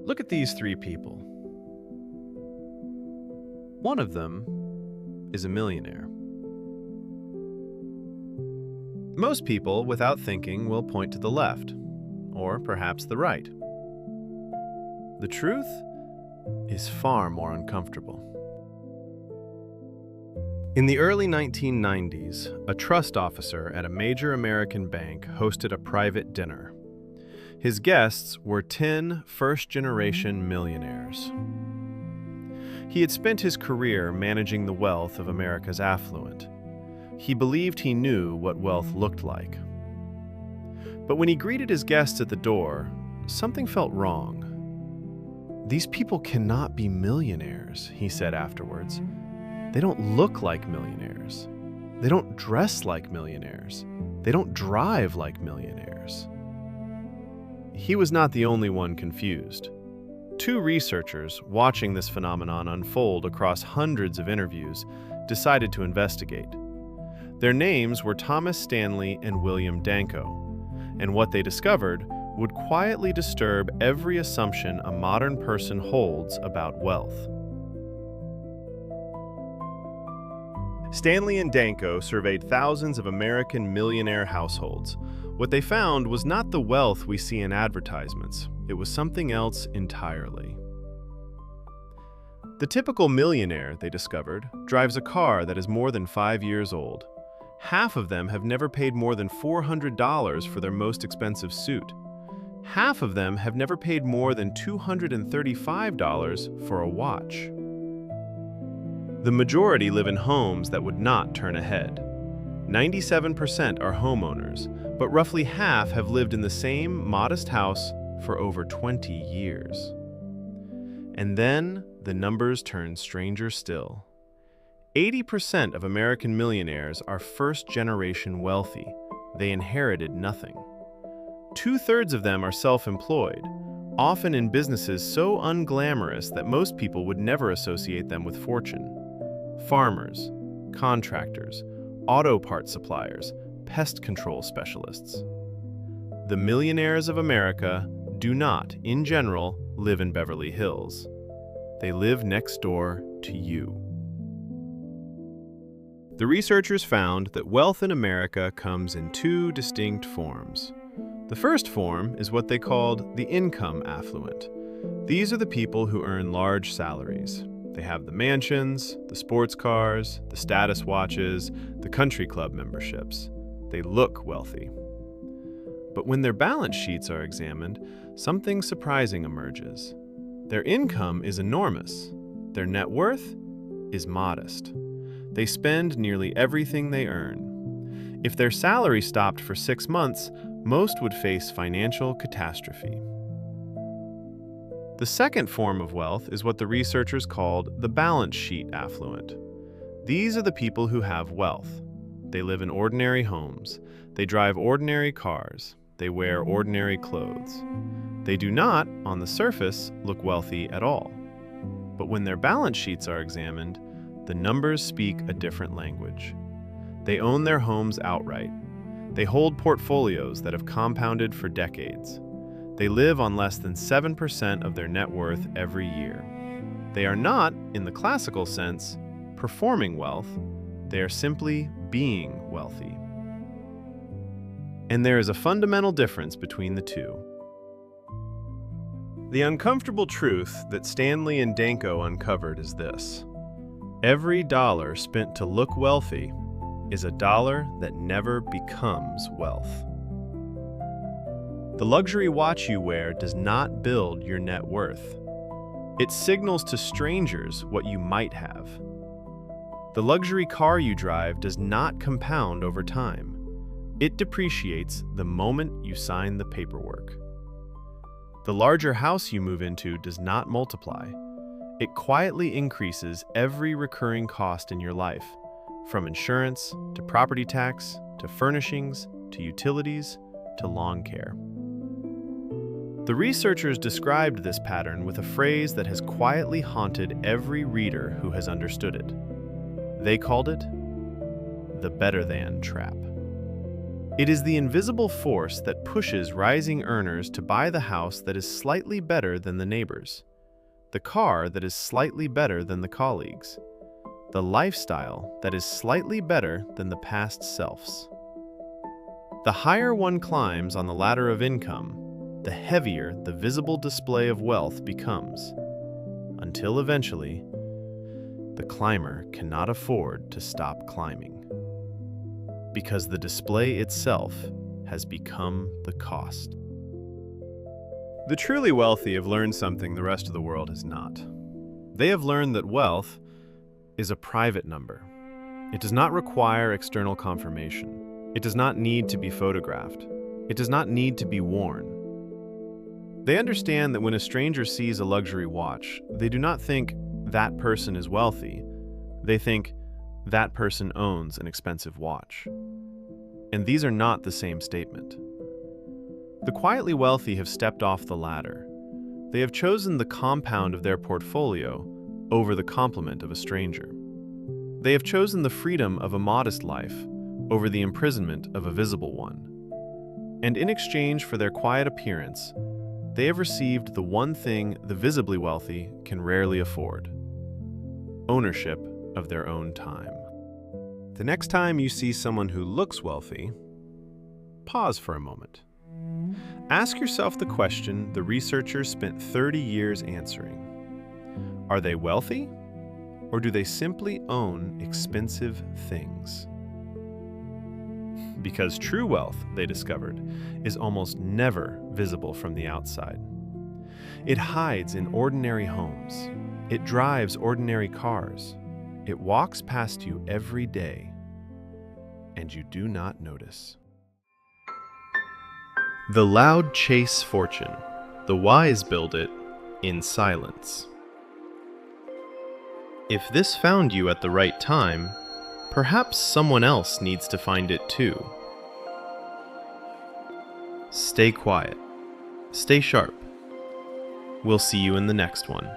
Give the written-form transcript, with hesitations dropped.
Look at these three people. One of them is a millionaire. Most people, without thinking, will point to the left, or perhaps the right. The truth is far more uncomfortable. In the early 1990s, a trust officer at a major American bank hosted a private dinner. His guests were 10 first-generation millionaires. He had spent his career managing the wealth of America's affluent. He believed he knew what wealth looked like. But when he greeted his guests at the door, something felt wrong. "These people cannot be millionaires," he said afterwards. "They don't look like millionaires. They don't dress like millionaires. They don't drive like millionaires." He was not the only one confused. Two researchers, watching this phenomenon unfold across hundreds of interviews, decided to investigate. Their names were Thomas Stanley and William Danko, and what they discovered would quietly disturb every assumption a modern person holds about wealth. Stanley and Danko surveyed thousands of American millionaire households. What they found was not the wealth we see in advertisements. It was something else entirely. The typical millionaire, they discovered, drives a car that is more than 5 years old. Half of them have never paid more than $400 for their most expensive suit. Half of them have never paid more than $235 for a watch. The majority live in homes that would not turn a head. 97% are homeowners, but roughly half have lived in the same modest house for over 20 years. And then the numbers turn stranger still. 80% of American millionaires are first-generation wealthy. They inherited nothing. 2/3 of them are self-employed, often in businesses so unglamorous that most people would never associate them with fortune. Farmers, contractors, auto part suppliers, pest control specialists. The millionaires of America do not, in general, live in Beverly Hills. They live next door to you. The researchers found that wealth in America comes in two distinct forms. The first form is what they called the income affluent. These are the people who earn large salaries. They have the mansions, the sports cars, the status watches, the country club memberships. They look wealthy. But when their balance sheets are examined, something surprising emerges. Their income is enormous. Their net worth is modest. They spend nearly everything they earn. If their salary stopped for 6 months, most would face financial catastrophe. The second form of wealth is what the researchers called the balance sheet affluent. These are the people who have wealth. They live in ordinary homes. They drive ordinary cars. They wear ordinary clothes. They do not, on the surface, look wealthy at all. But when their balance sheets are examined, the numbers speak a different language. They own their homes outright. They hold portfolios that have compounded for decades. They live on less than 7% of their net worth every year. They are not, in the classical sense, performing wealth. They are simply being wealthy. And there is a fundamental difference between the two. The uncomfortable truth that Stanley and Danko uncovered is this: every dollar spent to look wealthy is a dollar that never becomes wealth. The luxury watch you wear does not build your net worth. It signals to strangers what you might have. The luxury car you drive does not compound over time. It depreciates the moment you sign the paperwork. The larger house you move into does not multiply. It quietly increases every recurring cost in your life, from insurance to property tax to furnishings to utilities to lawn care. The researchers described this pattern with a phrase that has quietly haunted every reader who has understood it. They called it the better-than trap. It is the invisible force that pushes rising earners to buy the house that is slightly better than the neighbors, the car that is slightly better than the colleagues, the lifestyle that is slightly better than the past selves. The higher one climbs on the ladder of income, the heavier the visible display of wealth becomes, until eventually, the climber cannot afford to stop climbing, because the display itself has become the cost. The truly wealthy have learned something the rest of the world has not. They have learned that wealth is a private number. It does not require external confirmation. It does not need to be photographed. It does not need to be worn. They understand that when a stranger sees a luxury watch, they do not think that person is wealthy. They think that person owns an expensive watch. And these are not the same statement. The quietly wealthy have stepped off the ladder. They have chosen the compound of their portfolio over the complement of a stranger. They have chosen the freedom of a modest life over the imprisonment of a visible one. And in exchange for their quiet appearance, they have received the one thing the visibly wealthy can rarely afford: ownership of their own time. The next time you see someone who looks wealthy, pause for a moment. Ask yourself the question the researchers spent 30 years answering. Are they wealthy, or do they simply own expensive things? Because true wealth, they discovered, is almost never visible from the outside. It hides in ordinary homes. It drives ordinary cars. It walks past you every day, and you do not notice. The loud chase fortune. The wise build it in silence. If this found you at the right time, perhaps someone else needs to find it too. Stay quiet. Stay sharp. We'll see you in the next one.